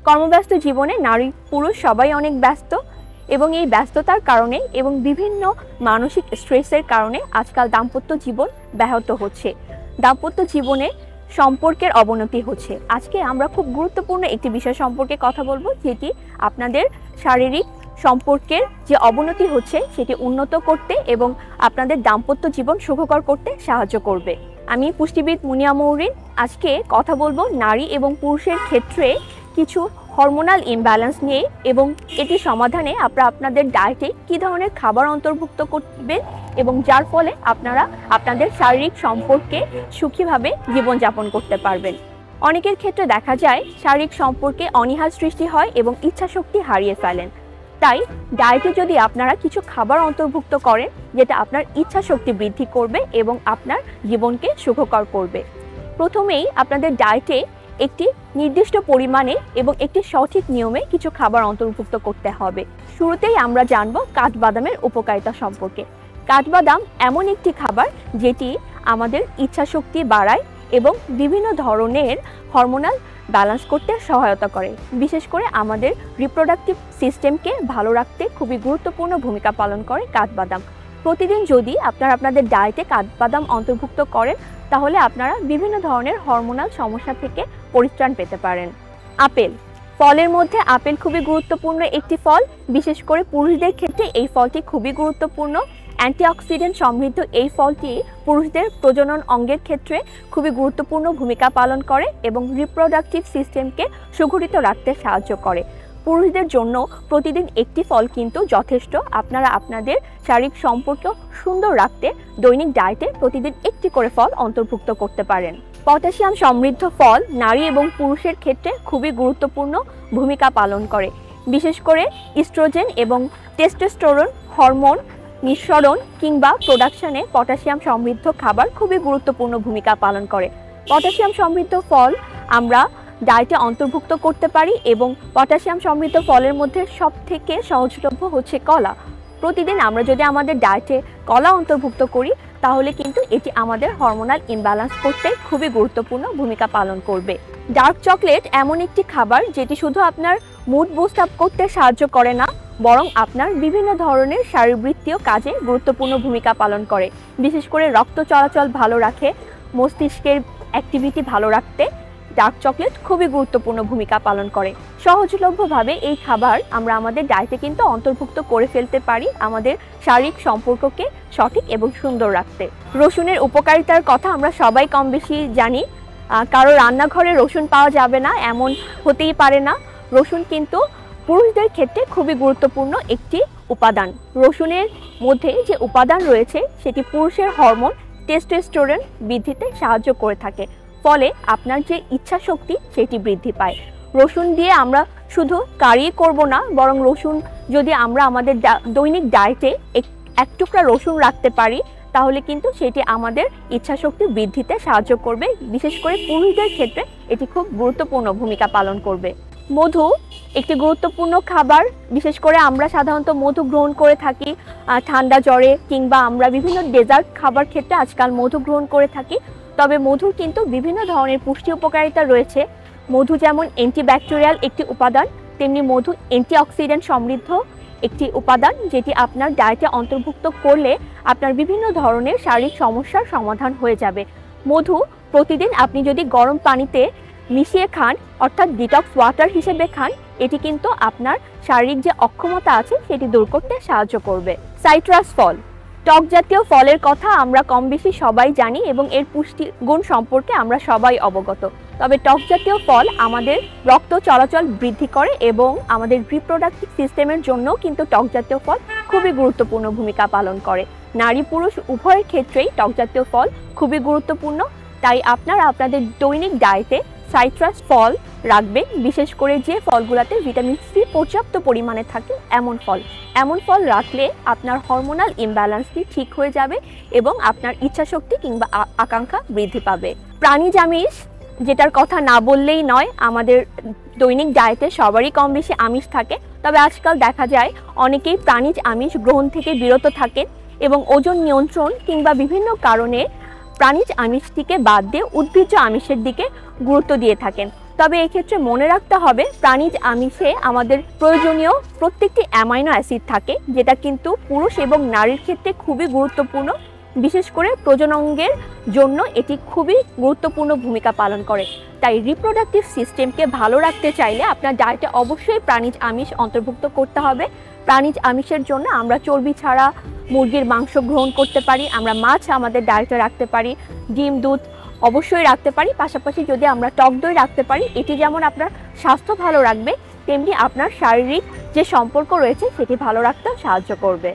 কর্মব্যস্ত জীবনে নারী পুরুষ সবাই অনেক ব্যস্ত এবং এই ব্যস্ততার কারণে এবং বিভিন্ন মানসিক স্ট্রেসের কারণে আজকাল দাম্পত্য জীবন ব্যাহত হচ্ছে। দাম্পত্য জীবনে সম্পর্কের অবনতি হচ্ছে। আজকে আমরা খুব গুরুত্বপূর্ণ একটি বিষয় সম্পর্কে কথা বলবো, যেটি আপনাদের শারীরিক সম্পর্কের যে অবনতি হচ্ছে সেটি উন্নত করতে এবং আপনাদের দাম্পত্য জীবন সুখকর করতে সাহায্য করবে। আমি পুষ্টিবিদ মুনিয়া মৌরিন। আজকে কথা বলবো নারী এবং পুরুষের ক্ষেত্রে কিছু হরমোনাল ইমব্যালেন্স নিয়ে এবং এটি সমাধানে আপনারা আপনাদের ডায়েটে কী ধরনের খাবার অন্তর্ভুক্ত করবেন এবং যার ফলে আপনারা আপনাদের শারীরিক সম্পর্কে সুখীভাবে জীবনযাপন করতে পারবেন। অনেকের ক্ষেত্রে দেখা যায় শারীরিক সম্পর্কে অনীহার সৃষ্টি হয় এবং ইচ্ছাশক্তি হারিয়ে ফেলেন। তাই ডায়েটে যদি আপনারা কিছু খাবার অন্তর্ভুক্ত করেন যেটা আপনার ইচ্ছাশক্তি বৃদ্ধি করবে এবং আপনার জীবনকে সুখকর করবে। প্রথমেই আপনাদের ডায়েটে একটি নির্দিষ্ট পরিমাণে এবং একটি সঠিক নিয়মে কিছু খাবার অন্তর্ভুক্ত করতে হবে। শুরুতেই আমরা জানব কাঠবাদামের উপকারিতা সম্পর্কে। কাঠবাদাম এমন একটি খাবার যেটি আমাদের ইচ্ছাশক্তি বাড়ায় এবং বিভিন্ন ধরনের হরমোনাল ব্যালেন্স করতে সহায়তা করে। বিশেষ করে আমাদের রিপ্রোডাক্টিভ সিস্টেমকে ভালো রাখতে খুবই গুরুত্বপূর্ণ ভূমিকা পালন করে কাঠবাদাম। প্রতিদিন যদি আপনারা আপনাদের ডায়েটে কাঠবাদাম অন্তর্ভুক্ত করেন তাহলে আপনারা বিভিন্ন ধরনের হরমোনাল সমস্যা থেকে পরিত্রাণ পেতে পারেন। আপেল, ফলের মধ্যে আপেল খুবই গুরুত্বপূর্ণ একটি ফল। বিশেষ করে পুরুষদের ক্ষেত্রে এই ফলটি খুবই গুরুত্বপূর্ণ। অ্যান্টিঅক্সিডেন্ট সমৃদ্ধ এই ফলটি পুরুষদের প্রজনন অঙ্গের ক্ষেত্রে খুবই গুরুত্বপূর্ণ ভূমিকা পালন করে এবং রিপ্রোডাক্টিভ সিস্টেমকে সুগঠিত রাখতে সাহায্য করে। পুরুষদের জন্য প্রতিদিন একটি ফল কিন্তু যথেষ্ট। আপনারা আপনাদের শারীরিক সম্পর্ক সুন্দর রাখতে দৈনিক ডায়েটে প্রতিদিন একটি করে ফল অন্তর্ভুক্ত করতে পারেন। পটাশিয়াম সমৃদ্ধ ফল নারী এবং পুরুষের ক্ষেত্রে খুবই গুরুত্বপূর্ণ ভূমিকা পালন করে। বিশেষ করে ইস্ট্রোজেন এবং টেস্টোস্টেরন হরমোন নিঃসরণ কিংবা প্রোডাকশনে পটাশিয়াম সমৃদ্ধ খাবার খুবই গুরুত্বপূর্ণ ভূমিকা পালন করে। পটাশিয়াম সমৃদ্ধ ফল আমরা ডায়েটে অন্তর্ভুক্ত করতে পারি এবং পটাশিয়াম সমৃদ্ধ ফলের মধ্যে সবথেকে সহজলভ্য হচ্ছে কলা। প্রতিদিন আমরা যদি আমাদের ডায়েটে কলা অন্তর্ভুক্ত করি তাহলে কিন্তু এটি আমাদের হরমোনাল ইমব্যালেন্স করতে খুবই গুরুত্বপূর্ণ ভূমিকা পালন করবে। ডার্ক চকলেট এমন একটি খাবার যেটি শুধু আপনার মুড বুস্ট আপ করতে সাহায্য করে না, বরং আপনার বিভিন্ন ধরনের শারীরবৃত্তীয় কাজে গুরুত্বপূর্ণ ভূমিকা পালন করে। বিশেষ করে রক্ত চলাচল ভালো রাখে, মস্তিষ্কের অ্যাক্টিভিটি ভালো রাখতে ডার্ক চকলেট খুবই গুরুত্বপূর্ণ ভূমিকা পালন করে। সহজলভ্যভাবে এই খাবার আমরা আমাদের ডায়েটে কিন্তু অন্তর্ভুক্ত করে ফেলতে পারি আমাদের শারীরিক সম্পর্ককে সঠিক এবং সুন্দর রাখতে। রসুনের উপকারিতার কথা আমরা সবাই কম বেশি জানি। কারো রান্নাঘরে রসুন পাওয়া যাবে না এমন হতেই পারে না। রসুন কিন্তু পুরুষদের ক্ষেত্রে খুবই গুরুত্বপূর্ণ একটি উপাদান। রসুনের মধ্যে যে উপাদান রয়েছে সেটি পুরুষের হরমোন টেস্টোস্টেরন বৃদ্ধিতে সাহায্য করে থাকে, ফলে আপনার যে ইচ্ছা শক্তি সেটি বৃদ্ধি পায়। রসুন দিয়ে আমরা শুধু কারি করব না, বরং রসুন যদি আমরা আমাদের দৈনিক ডায়েটে এক টুকরা রসুন রাখতে পারি তাহলে কিন্তু সেটি আমাদের ইচ্ছাশক্তি বৃদ্ধিতে সাহায্য করবে। বিশেষ করে পুরুষদের ক্ষেত্রে এটি খুব গুরুত্বপূর্ণ ভূমিকা পালন করবে। মধু একটি গুরুত্বপূর্ণ খাবার। বিশেষ করে আমরা সাধারণত মধু গ্রহণ করে থাকি ঠান্ডা জ্বরে কিংবা আমরা বিভিন্ন ডেজার্ট খাবার ক্ষেত্রে আজকাল মধু গ্রহণ করে থাকি। তবে মধুর কিন্তু বিভিন্ন ধরনের পুষ্টি উপকারিতা রয়েছে। মধু যেমন অ্যান্টিব্যাকটেরিয়াল একটি উপাদান, তেমনি মধু অ্যান্টিঅক্সিডেন্ট সমৃদ্ধ একটি উপাদান যেটি আপনার ডায়েটে অন্তর্ভুক্ত করলে আপনার বিভিন্ন ধরনের শারীরিক সমস্যার সমাধান হয়ে যাবে। মধু প্রতিদিন আপনি যদি গরম পানিতে মিশিয়ে খান অর্থাৎ ডিটক্স ওয়াটার হিসেবে খান, এটি কিন্তু আপনার শারীরিক যে অক্ষমতা আছে সেটি দূর করতে সাহায্য করবে। সাইট্রাস ফল, টক জাতীয় ফলের কথা আমরা কম বেশি সবাই জানি এবং এর পুষ্টিগুণ সম্পর্কে আমরা সবাই অবগত। তবে টক জাতীয় ফল আমাদের রক্ত চলাচল বৃদ্ধি করে এবং আমাদের রিপ্রোডাক্টিভ সিস্টেমের জন্য কিন্তু টক জাতীয় ফল খুবই গুরুত্বপূর্ণ ভূমিকা পালন করে। নারী পুরুষ উভয়ের ক্ষেত্রেই টক জাতীয় ফল খুবই গুরুত্বপূর্ণ। তাই আপনারা আপনাদের দৈনিক ডায়েটে সাইট্রাস ফল রাখবেন, বিশেষ করে যে ফলগুলোতে ভিটামিন সি পর্যাপ্ত পরিমাণে থাকে এমন ফল রাখলে আপনার হরমোনাল ইমব্যালেন্সটি ঠিক হয়ে যাবে এবং আপনার ইচ্ছাশক্তি কিংবা আকাঙ্ক্ষা বৃদ্ধি পাবে। প্রাণীজ আমিষ, যেটার কথা না বললেই নয়, আমাদের দৈনিক ডায়েটে সবারই কম বেশি আমিষ থাকে। তবে আজকাল দেখা যায় অনেকেই প্রাণীজ আমিষ গ্রহণ থেকে বিরত থাকেন এবং ওজন নিয়ন্ত্রণ কিংবা বিভিন্ন কারণে প্রাণীজ আমিষটিকে বাদ দিয়ে উদ্ভিজ্জ আমিষের দিকে গুরুত্ব দিয়ে থাকেন। তবে এক্ষেত্রে মনে রাখতে হবে প্রাণীজ আমিষে আমাদের প্রয়োজনীয় প্রত্যেকটি অ্যামাইনো অ্যাসিড থাকে, যেটা কিন্তু পুরুষ এবং নারীর ক্ষেত্রে খুবই গুরুত্বপূর্ণ। বিশেষ করে প্রজননের জন্য এটি খুবই গুরুত্বপূর্ণ ভূমিকা পালন করে। তাই রিপ্রোডাক্টিভ সিস্টেমকে ভালো রাখতে চাইলে আপনার ডায়েটে অবশ্যই প্রাণীজ আমিষ অন্তর্ভুক্ত করতে হবে। প্রাণীজ আমিষের জন্য আমরা চর্বি ছাড়া মুরগির মাংস গ্রহণ করতে পারি, আমরা মাছ আমাদের ডায়েটে রাখতে পারি, ডিম দুধ অবশ্যই রাখতে পারি। পাশাপাশি যদি আমরা টক দই রাখতে পারি, এটি যেমন আপনার স্বাস্থ্য ভালো রাখবে, তেমনি আপনার শারীরিক যে সম্পর্ক রয়েছে সেটি ভালো রাখতেও সাহায্য করবে।